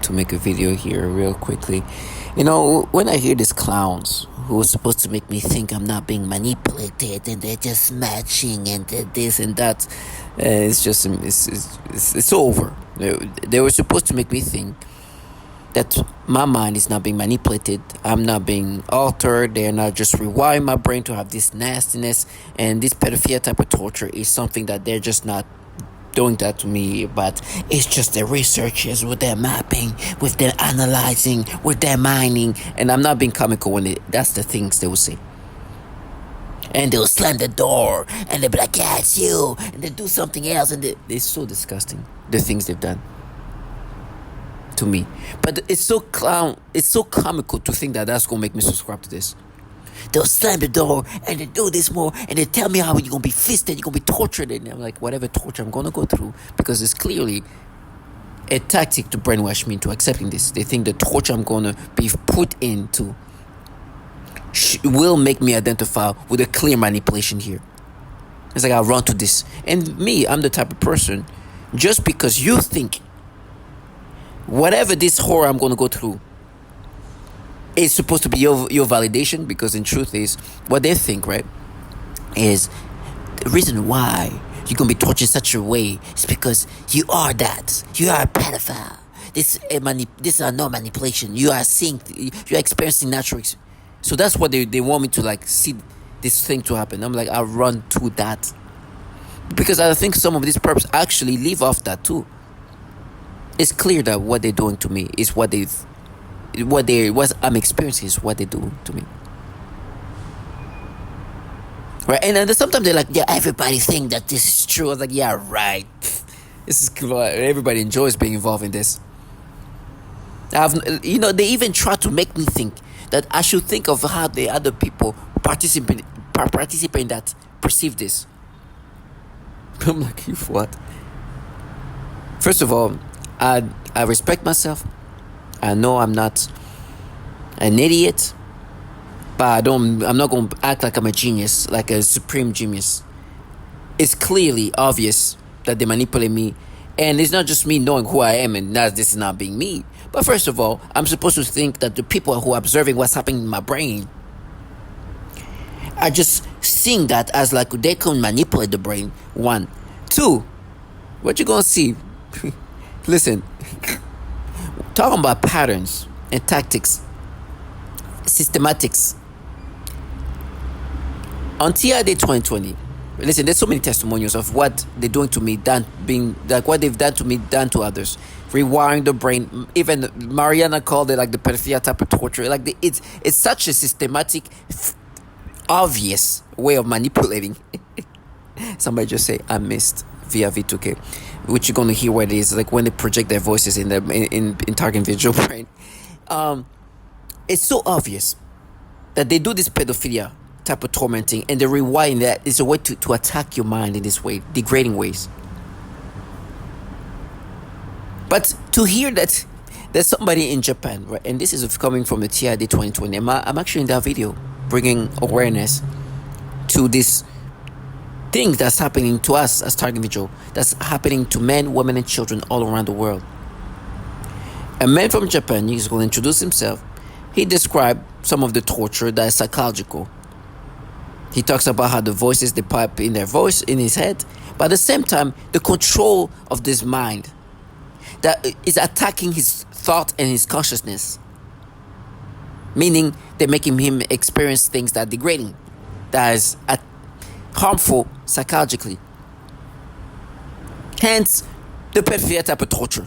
to make a video here real quickly. You know, when I hear these clowns who are supposed to make me think I'm not being manipulated and they're just matching and this and that, it's over. They were supposed to make me think that my mind is not being manipulated. I'm not being altered. They're not just rewiring my brain to have this nastiness, and this pedophilia type of torture is something that they're just not doing that to me, but it's just the researchers with their mapping, with their analyzing, with their mining. And I'm not being comical when that's the things they will say. And they'll slam the door and they'll be like, yeah, it's you, and they do something else, and it's so disgusting, the things they've done to me. But it's so comical to think that that's gonna make me subscribe to this. They'll slam the door and they do this more, and they tell me how you're gonna be fisted, you're gonna be tortured, and I'm like, whatever torture I'm gonna go through, because it's clearly a tactic to brainwash me into accepting this. They think the torture I'm gonna be put into will make me identify with a clear manipulation here. It's like I'll run to this. And me, I'm the type of person, just because you think whatever this horror I'm gonna go through is supposed to be your validation, because in truth is what they think, right, is the reason why you're gonna be tortured in such a way is because you are that. You are a pedophile. This is no manipulation. You are seeing, you're experiencing natural. So that's what they want me to like see this thing to happen. I'm like, I'll run to that, because I think some of these perps actually live off that too. It's clear that what they're doing to me is what I'm experiencing is what they do to me. Right? And then sometimes they're like, yeah, everybody think that this is true. I was like, yeah, right. This is cool. Everybody enjoys being involved in this. They even try to make me think that I should think of how the other people participate that perceive this. I'm like, you what? First of all, I respect myself. I know I'm not an idiot, but I'm not going to act like I'm a genius, like a supreme genius. It's clearly obvious that they manipulate me, and it's not just me knowing who I am and that this is not being me. But first of all, I'm supposed to think that the people who are observing what's happening in my brain are just seeing that as like they can manipulate the brain. 1, 2, what you gonna see? Listen, talking about patterns and tactics, systematics. On TI Day 2020, listen, there's so many testimonials of what they're doing to me, what they've done to me, done to others. Rewiring the brain. Even Mariana called it like the pedophilia type of torture. Like it's such a systematic, obvious way of manipulating. Somebody just say, I missed via V2K, which you're going to hear what it is, like when they project their voices in target visual brain. It's so obvious that they do this pedophilia type of tormenting, and the rewinding that is a way to attack your mind in this way, degrading ways. But to hear that there's somebody in Japan, right, and this is coming from the TID 2020, I'm actually in that video bringing awareness to this thing that's happening to us as target visual, that's happening to men, women, and children all around the world. A man from Japan, he's going to introduce himself. He described some of the torture that is psychological. He talks about how the voices, they pipe in their voice, in his head, but at the same time, the control of this mind that is attacking his thought and his consciousness. Meaning, they're making him experience things that are degrading, that is harmful psychologically. Hence, the pedophilia type of torture,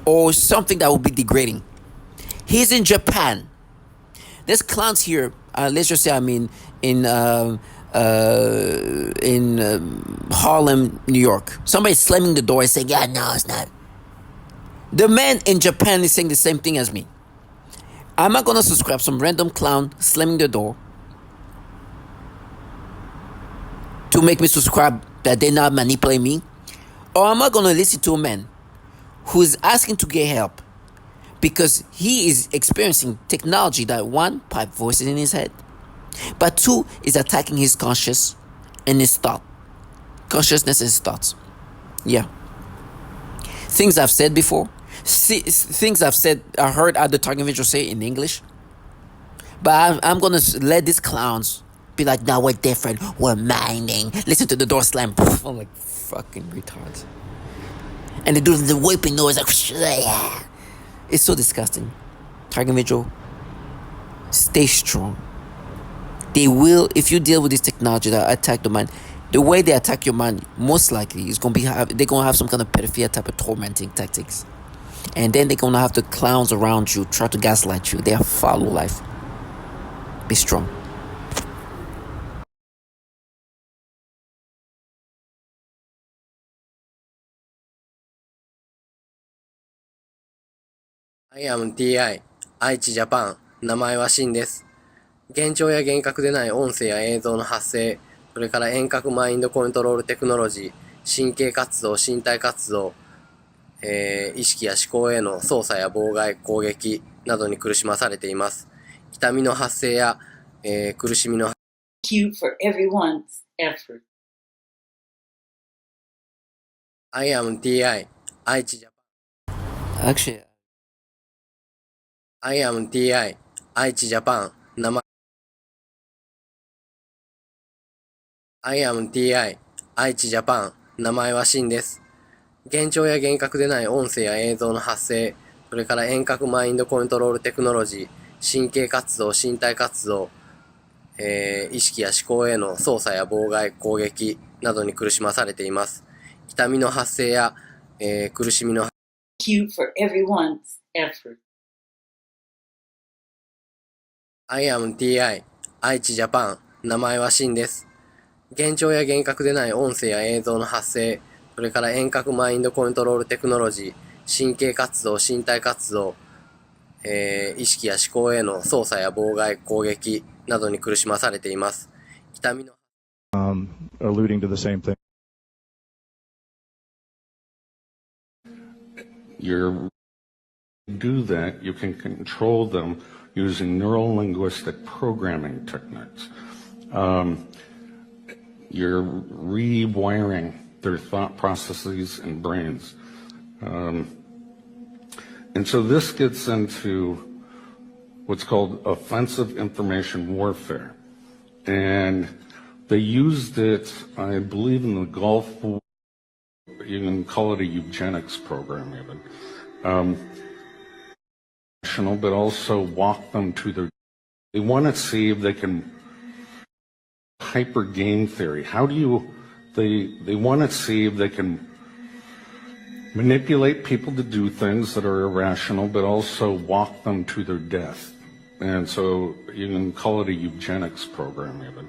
or something that will be degrading. He's in Japan. There's clowns here. Let's just say I'm in Harlem, New York. Somebody's slamming the door and saying, yeah, no, it's not. The man in Japan is saying the same thing as me. I'm not going to subscribe some random clown slamming the door to make me subscribe that they're not manipulating me. Or I'm not going to listen to a man who is asking to get help because he is experiencing technology that, 1, pipe voices in his head, but 2, is attacking his conscious and his thought. Consciousness and his thoughts. Yeah. Things I've said before, things I heard other target individuals say in English. But I'm gonna let these clowns be like, no, we're different. We're mining. Listen to the door slam. I'm like, fucking retards. And they do the whipping noise like, it's so disgusting. Target Vigil, stay strong. They will, if you deal with this technology that attack the mind, the way they attack your mind most likely is gonna be they're gonna have some kind of pedophilia type of tormenting tactics, and then they're gonna have the clowns around you try to gaslight you. They follow life. Be strong. I am TI 愛知ジャパン名前はシンです。幻聴や幻覚でない音声や映像の発生、それから遠隔マインドコントロールテクノロジー、神経活動、身体活動、意識や思考への操作や妨害、攻撃などに苦しまされています。痛みの発生や、苦しみの Thank you for everyone's effort. I am TI 愛知ジャパン Actually, I am TI 愛知ジャパン名前 I am TI 愛知ジャパン名前はシンです。幻聴や幻覚でない音声や映像の発生、それから遠隔マインドコントロールテクノロジー、神経活動、身体活動、意識や思考への操作や妨害、攻撃などに苦しまされています。痛みの発生や、苦しみの Thank you for everyone's effort. I am TI 愛知ジャパン名前はシンです。幻聴や幻覚でない音声や映像の発生、それから遠隔マインドコントロールテクノロジー、神経活動、身体活動、意識や思考への操作や妨害、攻撃などに苦しまされています。痛みの alluding to the same thing. You do that, you can control them using neuro-linguistic programming techniques. You're rewiring their thought processes and brains. And so this gets into what's called offensive information warfare. And they used it, I believe, in the Gulf War. You can call it a eugenics program even. But also walk them to their... They want to see if they can... Hyper game theory. How do you... They want to see if they can manipulate people to do things that are irrational, but also walk them to their death. And so you can call it a eugenics program even.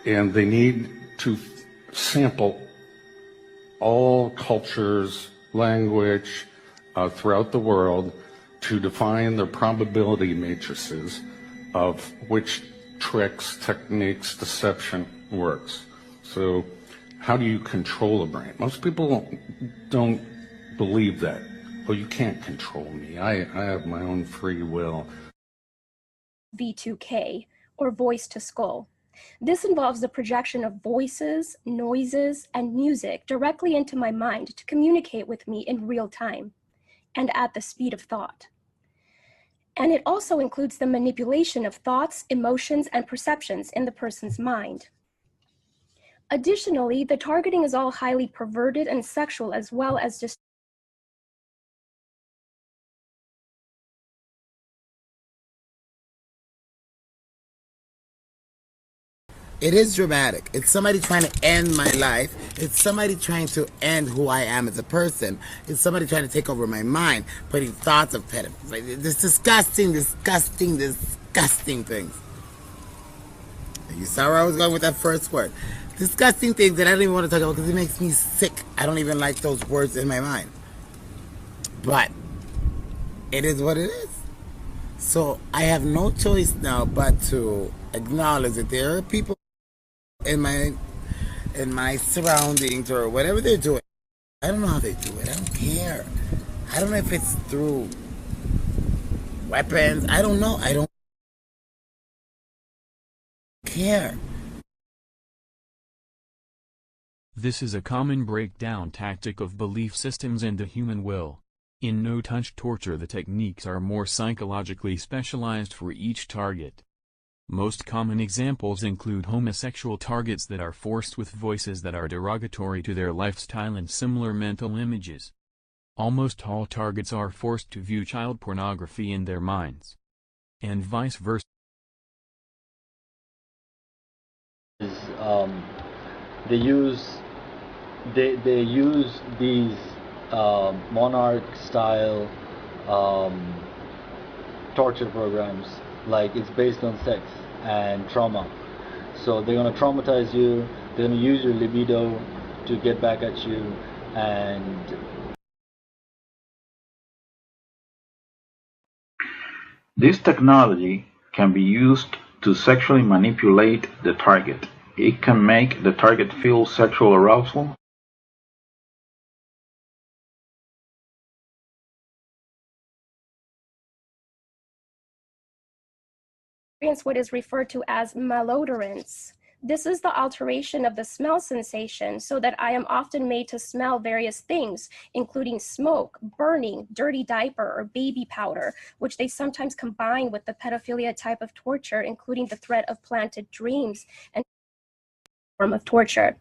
And they need to sample all cultures, language throughout the world to define their probability matrices of which tricks, techniques, deception works. So how do you control a brain? Most people don't believe that. Well, you can't control me. I have my own free will. V2K, or voice to skull. This involves the projection of voices, noises, and music directly into my mind to communicate with me in real time and at the speed of thought. And it also includes the manipulation of thoughts, emotions, and perceptions in the person's mind. Additionally, the targeting is all highly perverted and sexual, as well as just It is dramatic. It's somebody trying to end my life. It's somebody trying to end who I am as a person. It's somebody trying to take over my mind, putting thoughts of pedophilia. This disgusting, disgusting, disgusting things. You saw where I was going with that first word. Disgusting things that I don't even want to talk about because it makes me sick. I don't even like those words in my mind. But it is what it is. So I have no choice now but to acknowledge that there are people in my surroundings or whatever they're doing. I don't know how they do it. I don't care. I don't know if it's through weapons. I don't know. I don't care. This is a common breakdown tactic of belief systems and the human will. In no-touch torture, the techniques are more psychologically specialized for each target. Most common examples include homosexual targets that are forced with voices that are derogatory to their lifestyle and similar mental images. Almost all targets are forced to view child pornography in their minds. And vice versa. They use these monarch-style torture programs, like it's based on sex and trauma. So they're gonna traumatize you. They're gonna use your libido to get back at you, and this technology can be used to sexually manipulate the target. It can make the target feel sexual arousal. Experience what is referred to as malodorance. This is the alteration of the smell sensation so that I am often made to smell various things, including smoke, burning, dirty diaper, or baby powder, which they sometimes combine with the pedophilia type of torture, including the threat of planted dreams and form of torture.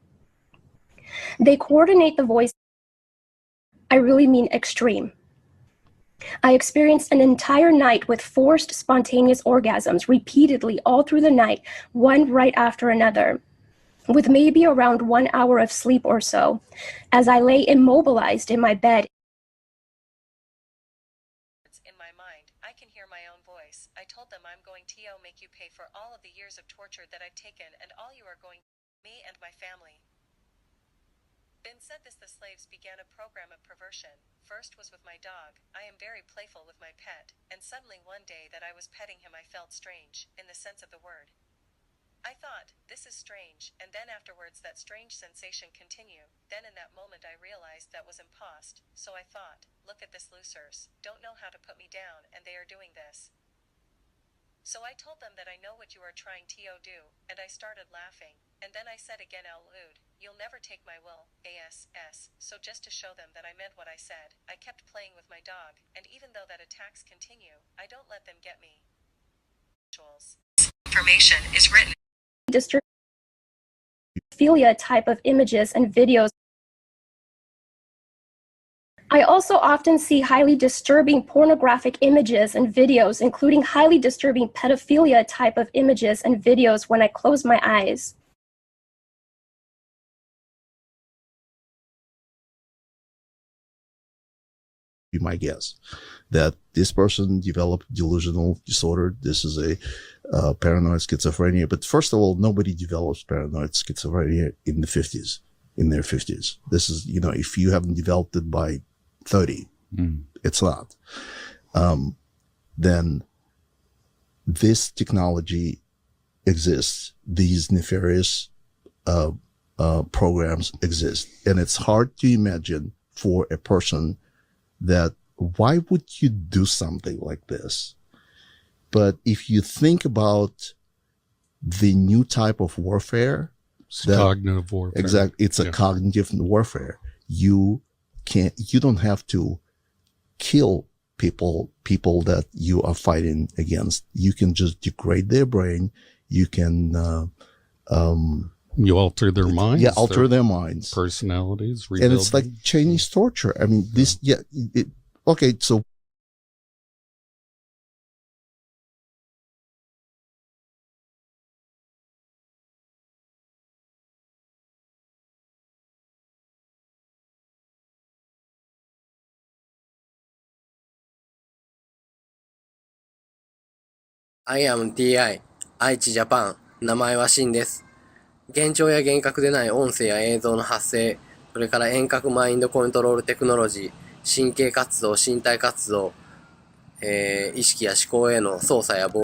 They coordinate the voice. I really mean extreme. I experienced an entire night with forced spontaneous orgasms repeatedly all through the night, one right after another, with maybe around 1 hour of sleep or so, as I lay immobilized in my bed. In my mind, I can hear my own voice. I told them I'm going to make you pay for all of the years of torture that I've taken, and all you are going to me and my family. Ben said the slaves began a program of perversion. First was with my dog. I am very playful with my pet, and suddenly one day that I was petting him I felt strange, in the sense of the word. I thought, this is strange, and then afterwards that strange sensation continued. Then in that moment I realized that was impost, so I thought, look at this losers, don't know how to put me down, and they are doing this. So I told them that I know what you are trying to do, and I started laughing, and then I said again out loud, you'll never take my will, ass, so just to show them that I meant what I said, I kept playing with my dog, and even though that attacks continue, I don't let them get me. Information is written. Pedophilia type of images and videos. I also often see highly disturbing pornographic images and videos, including highly disturbing pedophilia type of images and videos when I close my eyes. Be my guess that this person developed delusional disorder. This is a paranoid schizophrenia. But first of all, nobody develops paranoid schizophrenia in the 50s, in their 50s. This is, if you haven't developed it by 30, it's not. Then this technology exists. These nefarious programs exist. And it's hard to imagine for a person that why would you do something like this? But if you think about the new type of warfare, cognitive warfare. Exactly. It's a cognitive warfare. You don't have to kill people that you are fighting against. You can just degrade their brain. You can, you alter their minds. Yeah, alter their minds. Personalities. And it's like Chinese torture. I mean, this, okay, so. I am TI、愛知ジャパン、名前はシンです。幻聴や幻覚でない音声や映像の発生、それから遠隔マインドコントロールテクノロジー、神経活動、身体活動、意識や思考への操作や